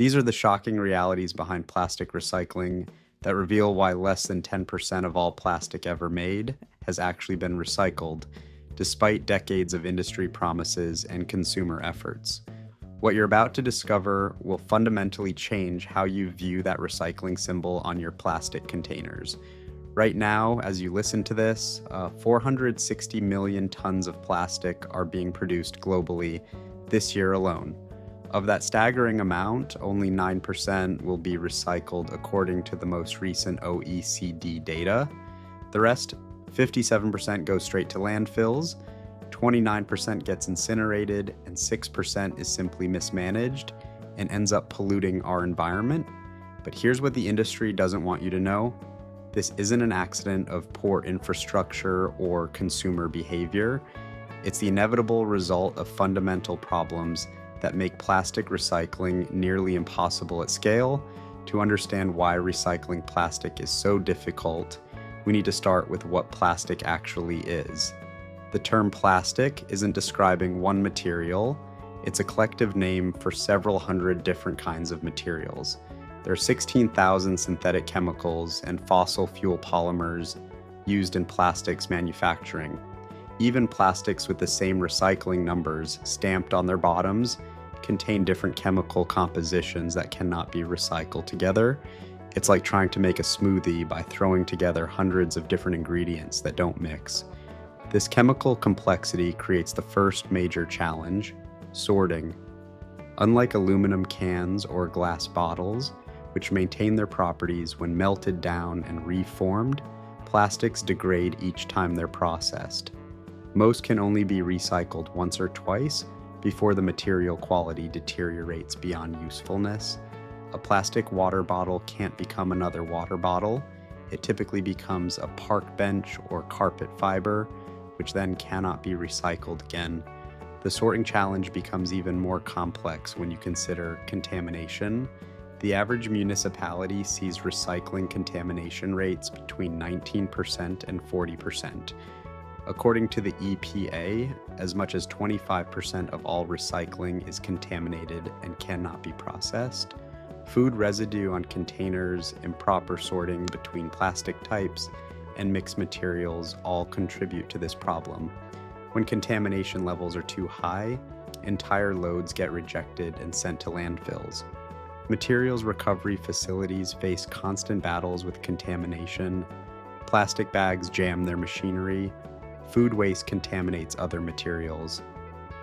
These are the shocking realities behind plastic recycling that reveal why less than 10% of all plastic ever made has actually been recycled, despite decades of industry promises and consumer efforts. What you're about to discover will fundamentally change how you view that recycling symbol on your plastic containers. Right now, as you listen to this, 460 million tons of plastic are being produced globally this year alone. Of that staggering amount, only 9% will be recycled according to the most recent OECD data. The rest, 57%, goes straight to landfills, 29% gets incinerated, and 6% is simply mismanaged and ends up polluting our environment. But here's what the industry doesn't want you to know. This isn't an accident of poor infrastructure or consumer behavior. It's the inevitable result of fundamental problems that make plastic recycling nearly impossible at scale. To understand why recycling plastic is so difficult, we need to start with what plastic actually is. The term plastic isn't describing one material, it's a collective name for several hundred different kinds of materials. There are 16,000 synthetic chemicals and fossil fuel polymers used in plastics manufacturing. Even plastics with the same recycling numbers stamped on their bottoms contain different chemical compositions that cannot be recycled together. It's like trying to make a smoothie by throwing together hundreds of different ingredients that don't mix. This chemical complexity creates the first major challenge: sorting. Unlike aluminum cans or glass bottles, which maintain their properties when melted down and reformed, plastics degrade each time they're processed. Most can only be recycled once or twice before the material quality deteriorates beyond usefulness. A plastic water bottle can't become another water bottle. It typically becomes a park bench or carpet fiber, which then cannot be recycled again. The sorting challenge becomes even more complex when you consider contamination. The average municipality sees recycling contamination rates between 19% and 40%. According to the EPA, as much as 25% of all recycling is contaminated and cannot be processed. Food residue on containers, improper sorting between plastic types, and mixed materials all contribute to this problem. When contamination levels are too high, entire loads get rejected and sent to landfills. Materials recovery facilities face constant battles with contamination. Plastic bags jam their machinery. Food waste contaminates other materials.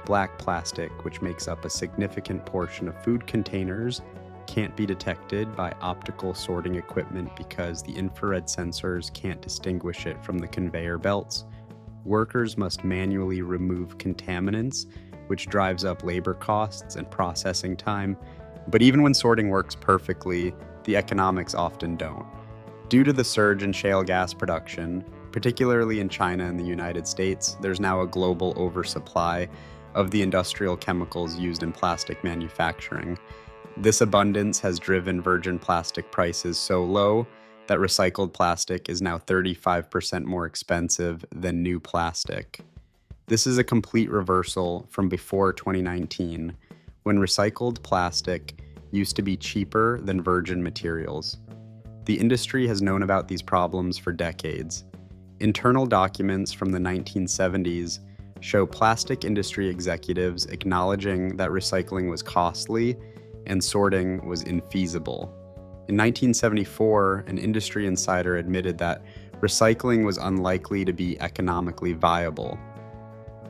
Black plastic, which makes up a significant portion of food containers, can't be detected by optical sorting equipment because the infrared sensors can't distinguish it from the conveyor belts. Workers must manually remove contaminants, which drives up labor costs and processing time. But even when sorting works perfectly, the economics often don't. Due to the surge in shale gas production, particularly in China and the United States, there's now a global oversupply of the industrial chemicals used in plastic manufacturing. This abundance has driven virgin plastic prices so low that recycled plastic is now 35% more expensive than new plastic. This is a complete reversal from before 2019, when recycled plastic used to be cheaper than virgin materials. The industry has known about these problems for decades. Internal documents from the 1970s show plastic industry executives acknowledging that recycling was costly and sorting was infeasible. In 1974, an industry insider admitted that recycling was unlikely to be economically viable.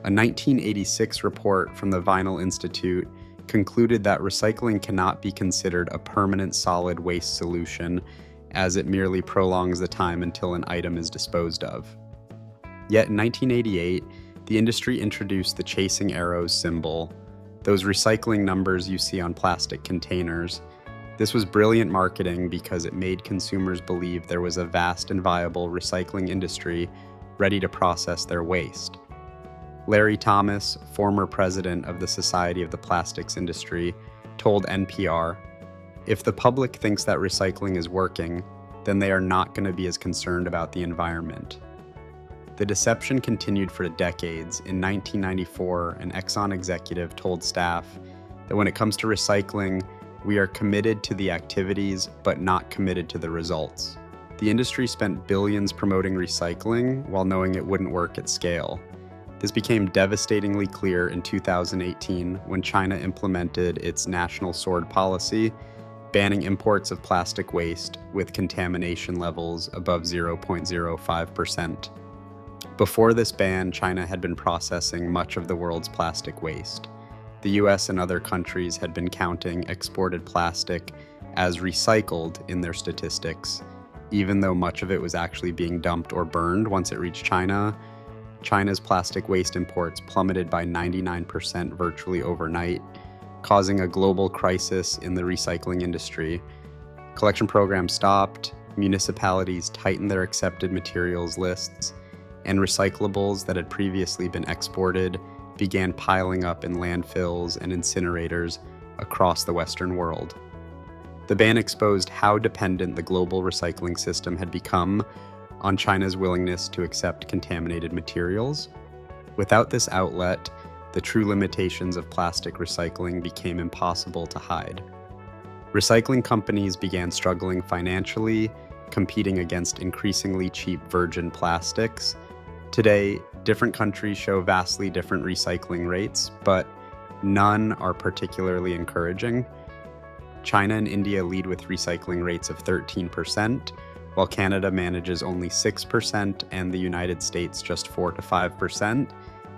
A 1986 report from the Vinyl Institute concluded that recycling cannot be considered a permanent solid waste solution, as it merely prolongs the time until an item is disposed of. Yet in 1988, the industry introduced the chasing arrows symbol, those recycling numbers you see on plastic containers. This was brilliant marketing because it made consumers believe there was a vast and viable recycling industry ready to process their waste. Larry Thomas, former president of the Society of the Plastics Industry, told NPR, "If the public thinks that recycling is working, then they are not going to be as concerned about the environment." The deception continued for decades. In 1994, an Exxon executive told staff that when it comes to recycling, We are committed to the activities, but not committed to the results. The industry spent billions promoting recycling while knowing it wouldn't work at scale. This became devastatingly clear in 2018 when China implemented its national sword policy, banning imports of plastic waste with contamination levels above 0.05%. Before this ban, China had been processing much of the world's plastic waste. The US and other countries had been counting exported plastic as recycled in their statistics, even though much of it was actually being dumped or burned once it reached China. China's plastic waste imports plummeted by 99% virtually overnight, causing a global crisis in the recycling industry. Collection programs stopped, municipalities tightened their accepted materials lists, and recyclables that had previously been exported began piling up in landfills and incinerators across the Western world. The ban exposed how dependent the global recycling system had become on China's willingness to accept contaminated materials. Without this outlet, the true limitations of plastic recycling became impossible to hide. Recycling companies began struggling financially, competing against increasingly cheap virgin plastics. Today, different countries show vastly different recycling rates, but none are particularly encouraging. China and India lead with recycling rates of 13%, while Canada manages only 6% and the United States just 4 to 5%.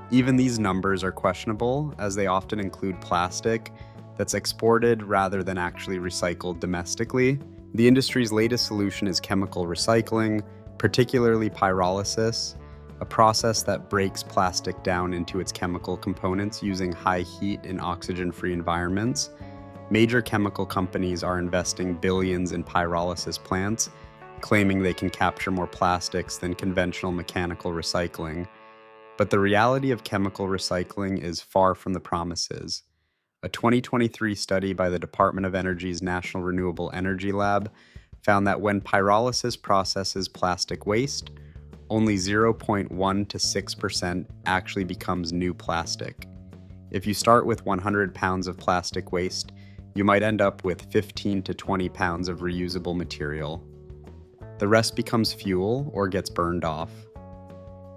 Even these numbers are questionable, as they often include plastic that's exported rather than actually recycled domestically. The industry's latest solution is chemical recycling, particularly pyrolysis, a process that breaks plastic down into its chemical components using high heat in oxygen-free environments. Major chemical companies are investing billions in pyrolysis plants, claiming they can capture more plastics than conventional mechanical recycling. But the reality of chemical recycling is far from the promises. A 2023 study by the Department of Energy's National Renewable Energy Lab found that when pyrolysis processes plastic waste, only 0.1 to 6% actually becomes new plastic. If you start with 100 pounds of plastic waste, you might end up with 15 to 20 pounds of reusable material. The rest becomes fuel or gets burned off.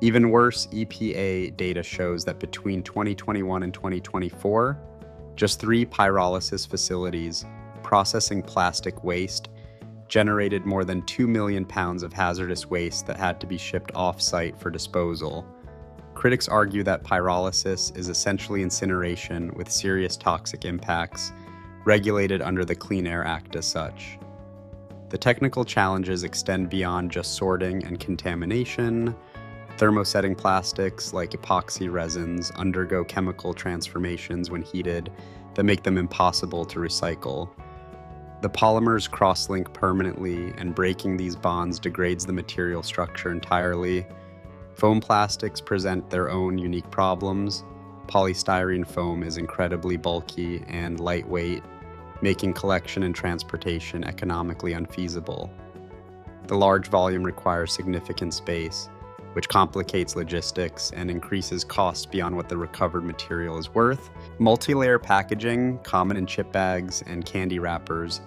Even worse, EPA data shows that between 2021 and 2024, just 3 pyrolysis facilities processing plastic waste generated more than 2 million pounds of hazardous waste that had to be shipped off-site for disposal. Critics argue that pyrolysis is essentially incineration with serious toxic impacts, regulated under the Clean Air Act as such. The technical challenges extend beyond just sorting and contamination. Thermosetting plastics like epoxy resins undergo chemical transformations when heated that make them impossible to recycle. The polymers cross-link permanently, and breaking these bonds degrades the material structure entirely. Foam plastics present their own unique problems. Polystyrene foam is incredibly bulky and lightweight, making collection and transportation economically unfeasible. The large volume requires significant space, which complicates logistics and increases costs beyond what the recovered material is worth. Multi-layer packaging, common in chip bags and candy wrappers,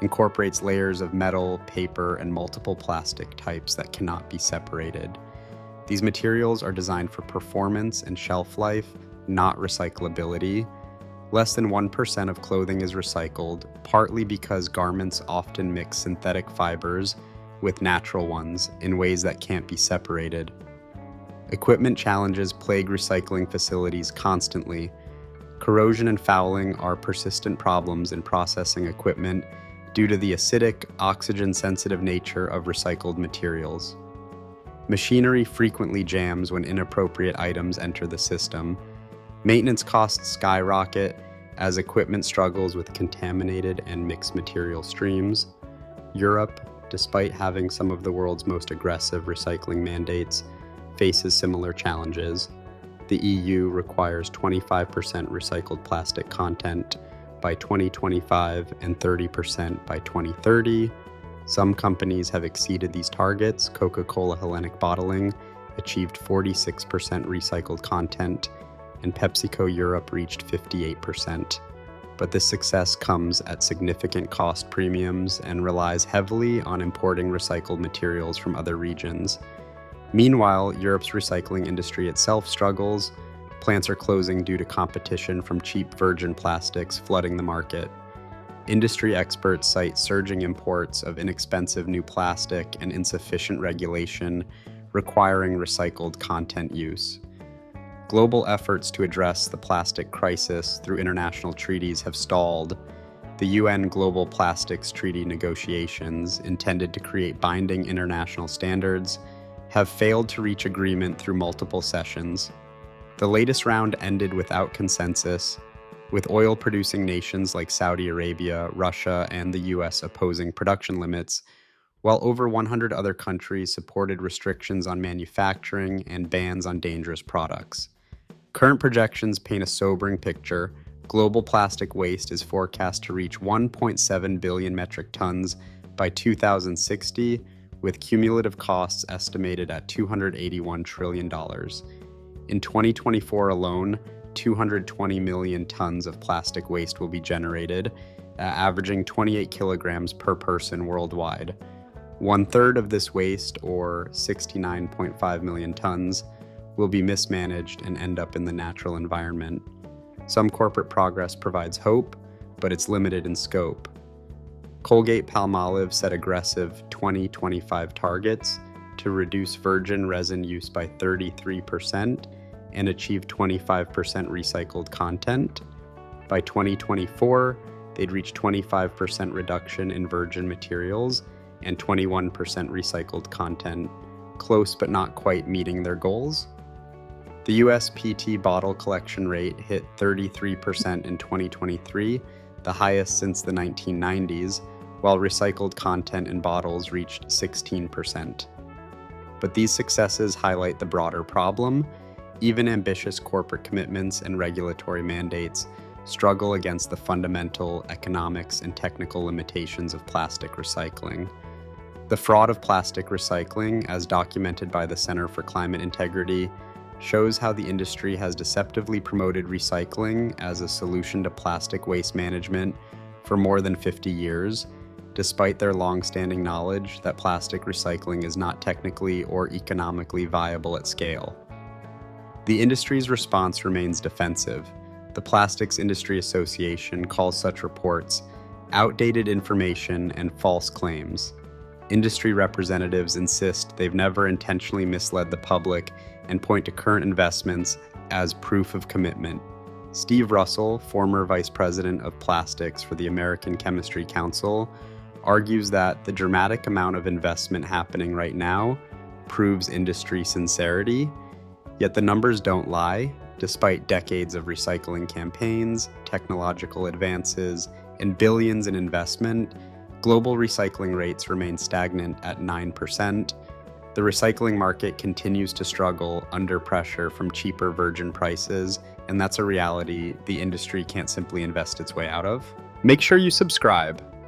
incorporates layers of metal, paper, and multiple plastic types that cannot be separated. These materials are designed for performance and shelf life, not recyclability. Less than 1% of clothing is recycled, partly because garments often mix synthetic fibers with natural ones in ways that can't be separated. Equipment challenges plague recycling facilities constantly. Corrosion and fouling are persistent problems in processing equipment due to the acidic, oxygen-sensitive nature of recycled materials. Machinery frequently jams when inappropriate items enter the system. Maintenance costs skyrocket as equipment struggles with contaminated and mixed material streams. Europe, despite having some of the world's most aggressive recycling mandates, faces similar challenges. The EU requires 25% recycled plastic content by 2025 and 30% by 2030. Some companies have exceeded these targets. Coca-Cola Hellenic Bottling achieved 46% recycled content, and PepsiCo Europe reached 58%. but this success comes at significant cost premiums and relies heavily on importing recycled materials from other regions. Meanwhile, Europe's recycling industry itself struggles. Plants are closing due to competition from cheap virgin plastics flooding the market. Industry experts cite surging imports of inexpensive new plastic and insufficient regulation requiring recycled content use. Global efforts to address the plastic crisis through international treaties have stalled. The UN Global Plastics Treaty negotiations, intended to create binding international standards, have failed to reach agreement through multiple sessions. The latest round ended without consensus, with oil-producing nations like Saudi Arabia, Russia, and the US opposing production limits, while over 100 other countries supported restrictions on manufacturing and bans on dangerous products. Current projections paint a sobering picture. Global plastic waste is forecast to reach 1.7 billion metric tons by 2060, with cumulative costs estimated at $281 trillion. In 2024 alone, 220 million tons of plastic waste will be generated, averaging 28 kilograms per person worldwide. 1/3 of this waste, or 69.5 million tons, will be mismanaged and end up in the natural environment. Some corporate progress provides hope, but it's limited in scope. Colgate-Palmolive set aggressive 2025 targets to reduce virgin resin use by 33% and achieve 25% recycled content. By 2024, they'd reach 25% reduction in virgin materials and 21% recycled content, close but not quite meeting their goals. The US PET bottle collection rate hit 33% in 2023, the highest since the 1990s, while recycled content in bottles reached 16%. But these successes highlight the broader problem. Even ambitious corporate commitments and regulatory mandates struggle against the fundamental economics and technical limitations of plastic recycling. The fraud of plastic recycling, as documented by the Center for Climate Integrity, shows how the industry has deceptively promoted recycling as a solution to plastic waste management for more than 50 years, despite their long-standing knowledge that plastic recycling is not technically or economically viable at scale. The industry's response remains defensive. The Plastics Industry Association calls such reports outdated information and false claims. Industry representatives insist they've never intentionally misled the public and point to current investments as proof of commitment. Steve Russell, former vice president of plastics for the American Chemistry Council, argues that the dramatic amount of investment happening right now proves industry sincerity, yet the numbers don't lie. Despite decades of recycling campaigns, technological advances, and billions in investment, global recycling rates remain stagnant at 9%. The recycling market continues to struggle under pressure from cheaper virgin prices, and that's a reality the industry can't simply invest its way out of. Make sure you subscribe.